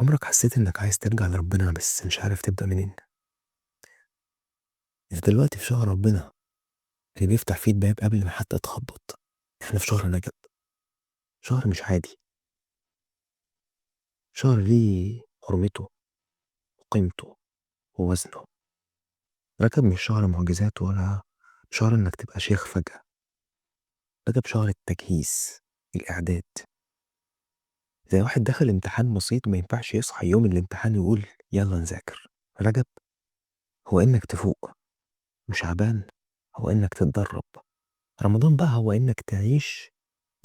عمرك حسيت إنك عايز ترجع لربنا بس مش عارف تبدأ منين؟ أنت دلوقتي في شهر ربنا اللي بيفتح فيه الباب قبل ما حتى تخبط. إحنا في شهر رجب، شهر مش عادي، شهر ليه حرمته وقيمته ووزنه. رجب مش شهر معجزات ولا شهر إنك تبقى شيخ فجأة. رجب شهر التجهيز، الإعداد. زي واحد دخل امتحان بسيط ما ينفعش يصحى يوم الامتحان يقول يلا نذاكر. رجب هو إنك تفوق، وشعبان هو إنك تتدرب، رمضان بقى هو إنك تعيش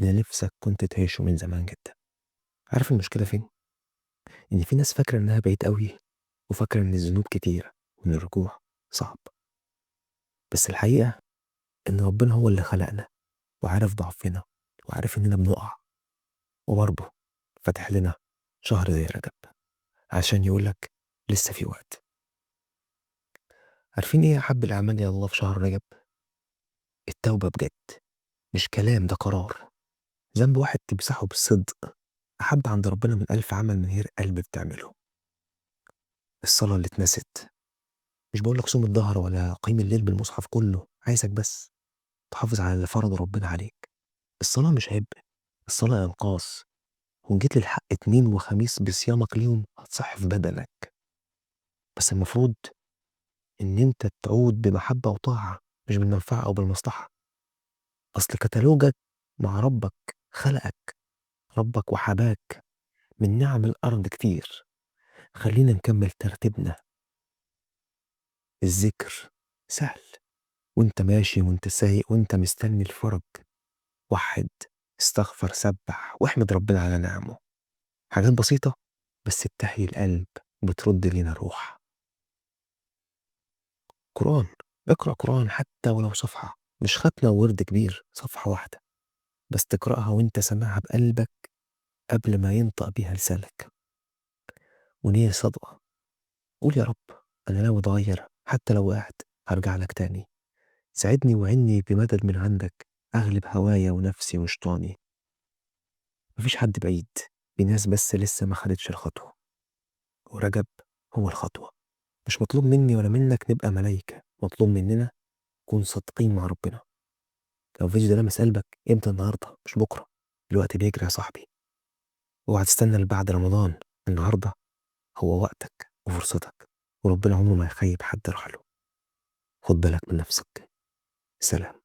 اللي نفسك كنت تعيشه من زمان جدا. عارف المشكلة فين؟ إن في ناس فاكرة إنها بعيد قوي، وفاكرة إن الذنوب كتيرة وإن الرجوع صعب. بس الحقيقة إن ربنا هو اللي خلقنا وعارف ضعفنا وعارف إننا بنقع، وبرضه فاتح لنا شهر زي رجب عشان يقولك لسه في وقت. عارفين إيه أحب الأعمال إلى الله في شهر رجب؟ التوبة بجد، مش كلام، ده قرار. ذنب واحد تمسحه بالصدق أحب عند ربنا من 1000 عمل من غير قلب بتعمله. الصلاة اللي اتنست، مش بقولك صوم الظهر ولا قيم الليل بالمصحف كله، عايزك بس تحافظ على اللي فرضه ربنا عليك. الصلاة مش عبء، الصلاة إنقاذ. وإن جيت للحق اتنين وخميس بصيامك ليهم هتصح في بدنك. بس المفروض إن أنت تعود بمحبة وطاعة، مش بالمنفعة أو بالمصلحة. أصل كتالوجك مع ربك خلقك، ربك وحباك من نعم الأرض كتير. خلينا نكمل ترتيبنا. الذكر سهل، وانت ماشي وانت سايق وانت مستني الفرج. وحد، استغفر، سبح واحمد ربنا على نعمه. حاجات بسيطة بس بتحيي القلب وبترد لينا روح. قرآن، اقرأ قرآن حتى ولو صفحة، مش ختمة وورد كبير، صفحة واحدة بس تقرأها وانت سامعها بقلبك قبل ما ينطق بيها لسانك. ونية صادقة، قول يا رب أنا ناوي أتغير، حتى لو قاعد هرجع لك تاني. ساعدني وعني بمدد من عندك، أغلب هوايا ونفسي وشيطاني. مفيش حد بعيد، في ناس بس لسه ما خدتش الخطوة، ورجب هو الخطوة. مش مطلوب مني ولا منك نبقى ملايكة، مطلوب مننا نكون صادقين مع ربنا. لو الفيديو ده لمس قلبك امتى؟ النهاردة مش بكرة، الوقت بيجري يا صاحبي. اوعى تستنى اللي بعد رمضان، النهاردة هو وقتك وفرصتك، وربنا عمره ما يخيب حد راح له. خد بالك من نفسك. سلام.